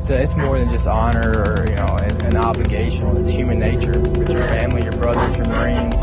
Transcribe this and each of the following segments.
It's more than just honor or, an obligation. It's human nature. With your family, your brothers, your Marines.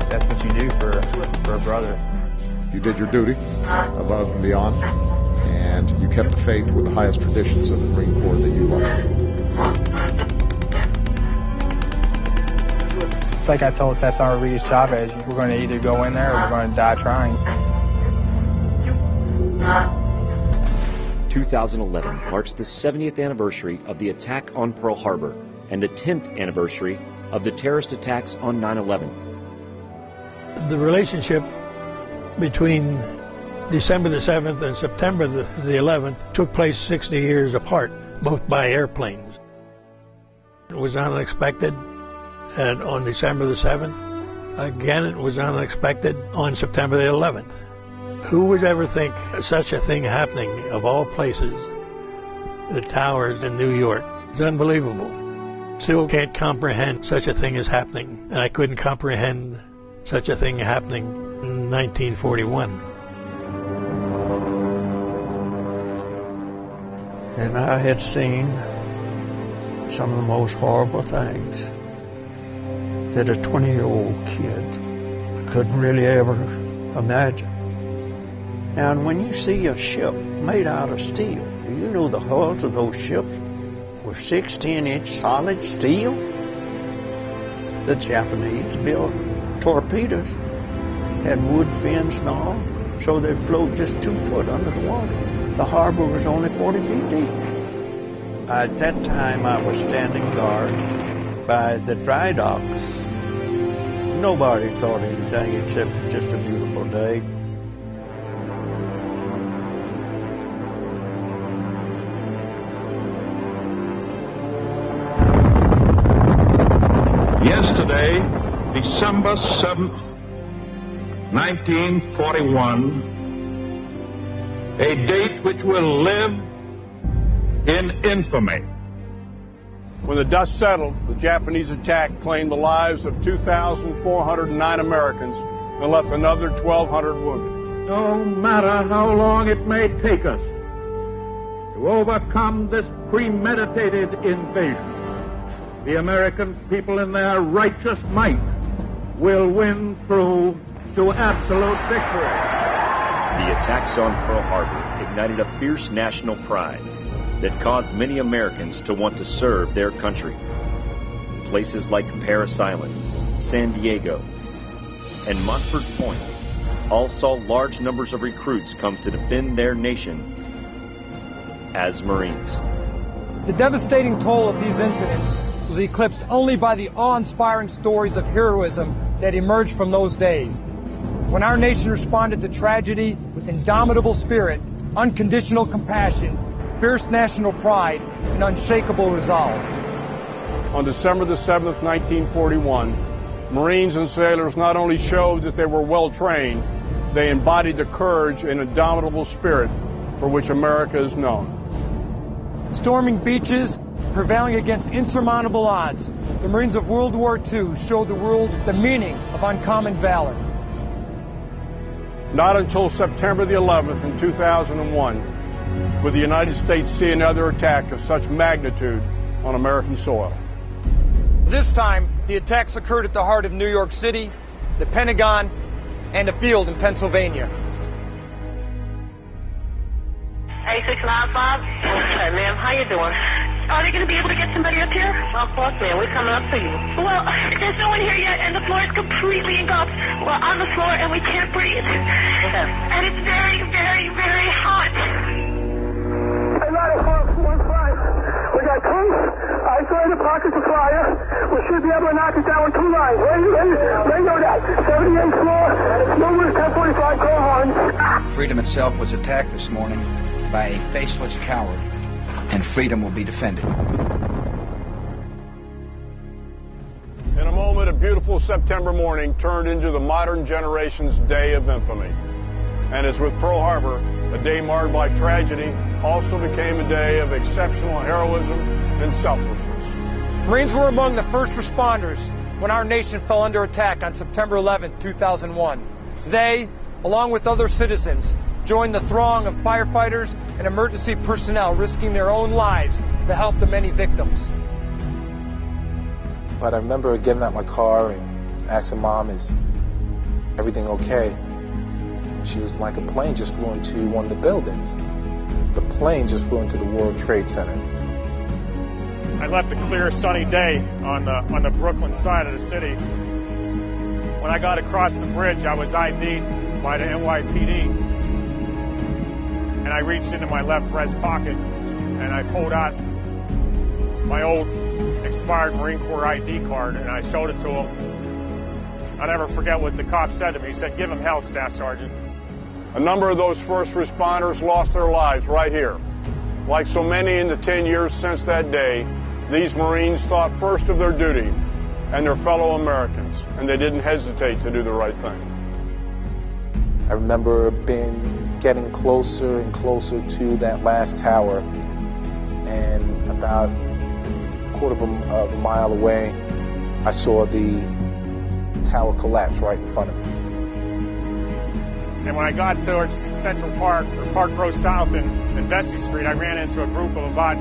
That's what you do for a brother. You did your duty above and beyond, and you kept the faith with the highest traditions of the Marine Corps that you love. It's like I told Cesar Rodriguez Chavez, we're going to either go in there or we're going to die trying. 2011 marks the 70th anniversary of the attack on Pearl Harbor and the 10th anniversary of the terrorist attacks on 9/11. The relationship between December the 7th and September the 11th took place 60 years apart, both by airplanes. It was unexpected on December the 7th. Again, it was unexpected on September the 11th. Who would ever think such a thing happening, of all places, the towers in New York? It's unbelievable. Still can't comprehend such a thing is happening. And I couldn't comprehend such a thing happening in 1941. And I had seen some of the most horrible things that a 20-year-old kid couldn't really ever imagine. And when you see a ship made out of steel, do you know the hulls of those ships were 16-inch solid steel? The Japanese built torpedoes, had wood fins and all, so they'd float just 2 foot under the water. The harbor was only 40 feet deep. At that time, I was standing guard by the dry docks. Nobody thought anything except it's just a beautiful day. Yesterday, December 7th, 1941, a date which will live in infamy. When the dust settled, the Japanese attack claimed the lives of 2,409 Americans and left another 1,200 wounded. No matter how long it may take us to overcome this premeditated invasion, the American people in their righteous might will win through to absolute victory. The attacks on Pearl Harbor ignited a fierce national pride that caused many Americans to want to serve their country. Places like Parris Island, San Diego, and Montford Point all saw large numbers of recruits come to defend their nation as Marines. The devastating toll of these incidents was eclipsed only by the awe-inspiring stories of heroism that emerged from those days, when our nation responded to tragedy with indomitable spirit, unconditional compassion, fierce national pride, and unshakable resolve. On December the 7th, 1941, Marines and sailors not only showed that they were well trained, they embodied the courage and indomitable spirit for which America is known. Storming beaches, prevailing against insurmountable odds, the Marines of World War II showed the world the meaning of uncommon valor. Not until September the 11th in 2001 would the United States see another attack of such magnitude on American soil. This time, the attacks occurred at the heart of New York City, the Pentagon, and a field in Pennsylvania. 8695. Okay, ma'am, how you doing? Are they going to be able to get somebody up here? Of course, ma'am. We're coming up to you. Well, there's no one here yet, and the floor is completely engulfed. We're on the floor, and we can't breathe. Okay. And it's very, very, very hot. United Force 15. We got two isolated pockets of fire. We should be able to knock it down with 2 lines. They know that. 78th floor, numerous 1045 call horns. Freedom itself was attacked this morning by a faceless coward, and freedom will be defended. In a moment, a beautiful September morning turned into the modern generation's day of infamy. And as with Pearl Harbor, a day marred by tragedy also became a day of exceptional heroism and selflessness. Marines were among the first responders when our nation fell under attack on September 11, 2001. They, along with other citizens, joined the throng of firefighters and emergency personnel risking their own lives to help the many victims. But I remember getting out my car and asking Mom, is everything okay? And she was like, a plane just flew into one of the buildings. The plane just flew into the World Trade Center. I left a clear, sunny day on the Brooklyn side of the city. When I got across the bridge, I was ID'd by the NYPD. And I reached into my left breast pocket and I pulled out my old expired Marine Corps ID card and I showed it to him. I'll never forget what the cop said to me. He said, "Give him hell, Staff Sergeant." A number of those first responders lost their lives right here. Like so many in the 10 years since that day, these Marines thought first of their duty and their fellow Americans, and they didn't hesitate to do the right thing. I remember getting closer and closer to that last tower, and about a quarter of a mile away, I saw the tower collapse right in front of me. And when I got towards Central Park, or Park Row South and Vesey Street, I ran into a group of about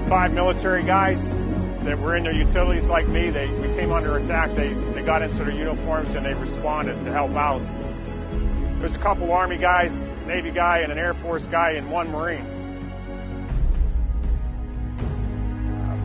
5 military guys that were in their utilities like me. We came under attack. They got into their uniforms and they responded to help out. There's a couple Army guys, Navy guy, and an Air Force guy, and 1 Marine.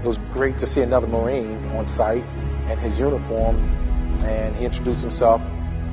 It was great to see another Marine on site in his uniform, and he introduced himself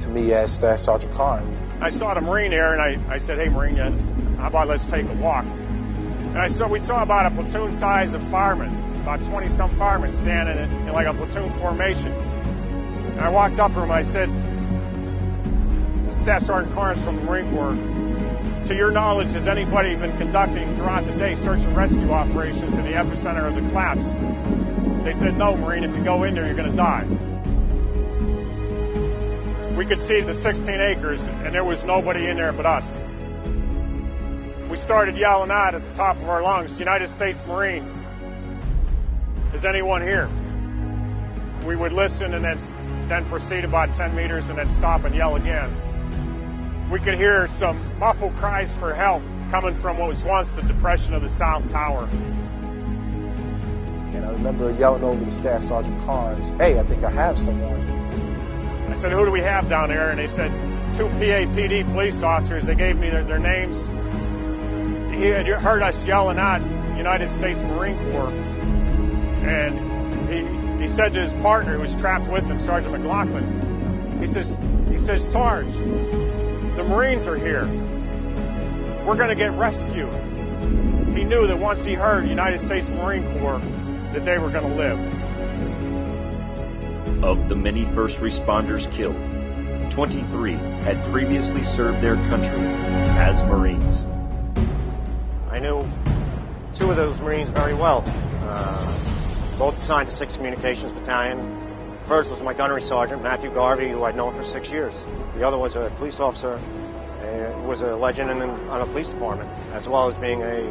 to me as Staff Sergeant Carnes. I saw the Marine there, and I said, "Hey, Marine, how about let's take a walk?" And we saw about a platoon size of firemen, about 20-some firemen standing in like a platoon formation. And I walked up to him, I said, "This is Staff Sergeant Carnes from the Marine Corps. To your knowledge, has anybody been conducting throughout the day search and rescue operations in the epicenter of the collapse?" They said, "No, Marine, if you go in there, you're going to die." We could see the 16 acres, and there was nobody in there but us. We started yelling out at the top of our lungs, "United States Marines, is anyone here?" We would listen and then proceed about 10 meters and then stop and yell again. We could hear some muffled cries for help coming from what was once the depression of the South Tower. And I remember yelling over to Staff Sergeant Carnes, "Hey, I think I have someone." I said, "Who do we have down there?" And they said, 2 PAPD police officers. They gave me their names. He had heard us yelling out, "United States Marine Corps." And he said to his partner who was trapped with him, Sergeant McLaughlin, he says, "Sarge, the Marines are here. We're going to get rescued." He knew that once he heard United States Marine Corps, that they were going to live. Of the many first responders killed, 23 had previously served their country as Marines. I knew 2 of those Marines very well, both assigned to 6th Communications Battalion. First was my gunnery sergeant, Matthew Garvey, who I'd known for 6 years. The other was a police officer, who was a legend on a police department, as well as being a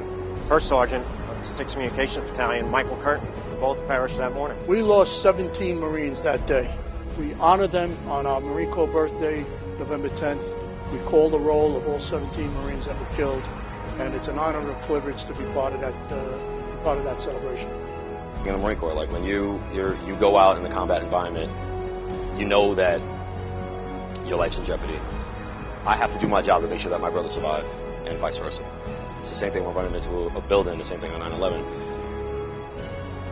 first sergeant of the 6th Communications Battalion, Michael Curtin. Both perished that morning. We lost 17 Marines that day. We honor them on our Marine Corps birthday, November 10th. We call the roll of all 17 Marines that were killed, and it's an honor and a privilege to be part of that celebration. In the Marine Corps, like when you go out in the combat environment, you know that your life's in jeopardy. I have to do my job to make sure that my brothers survive, and vice versa. It's the same thing when running into a building, the same thing on 9/11.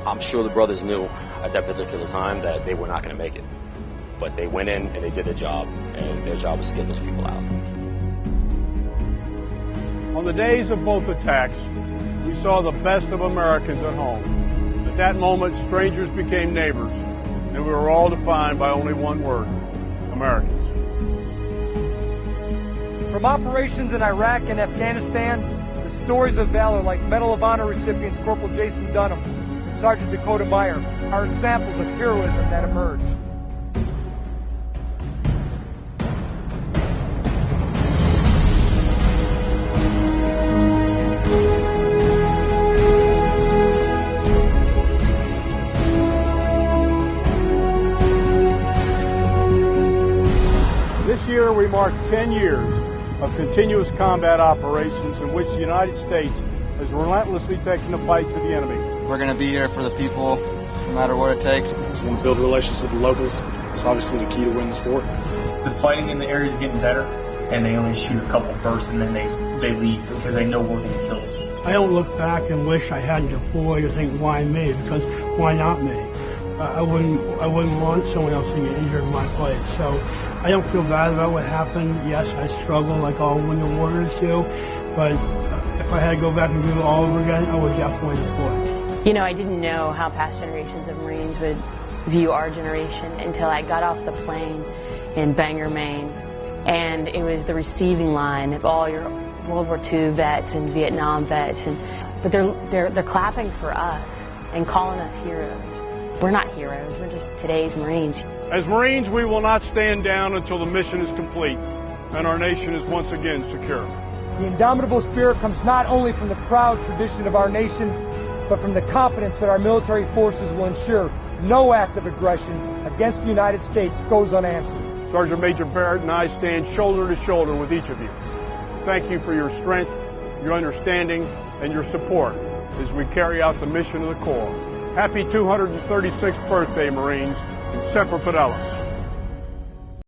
I'm sure the brothers knew at that particular time that they were not going to make it. But they went in and they did their job, and their job was to get those people out. On the days of both attacks, we saw the best of Americans at home. At that moment, strangers became neighbors, and we were all defined by only one word: Americans. From operations in Iraq and Afghanistan, the stories of valor like Medal of Honor recipients Corporal Jason Dunham and Sergeant Dakota Meyer are examples of heroism that emerge. This year we mark 10 years of continuous combat operations in which the United States has relentlessly taken the fight to the enemy. We're going to be here for the people, no matter what it takes. Just want to build relations with the locals. It's obviously the key to winning the sport. The fighting in the area is getting better, and they only shoot a couple bursts and then they leave because they know we're going to kill them. I don't look back and wish I hadn't deployed or think, why me? Because why not me? I wouldn't want someone else to get injured in my place. So I don't feel bad about what happened. Yes, I struggle like all wounded warriors do, but if I had to go back and do it all over again, I would definitely deploy. You know, I didn't know how past generations of Marines would view our generation until I got off the plane in Bangor, Maine, and it was the receiving line of all your World War II vets and Vietnam vets, but they're clapping for us and calling us heroes. We're not heroes, we're just today's Marines. As Marines, we will not stand down until the mission is complete and our nation is once again secure. The indomitable spirit comes not only from the proud tradition of our nation, but from the confidence that our military forces will ensure no act of aggression against the United States goes unanswered. Sergeant Major Barrett and I stand shoulder to shoulder with each of you. Thank you for your strength, your understanding, and your support as we carry out the mission of the Corps. Happy 236th birthday, Marines, and Semper Fidelis.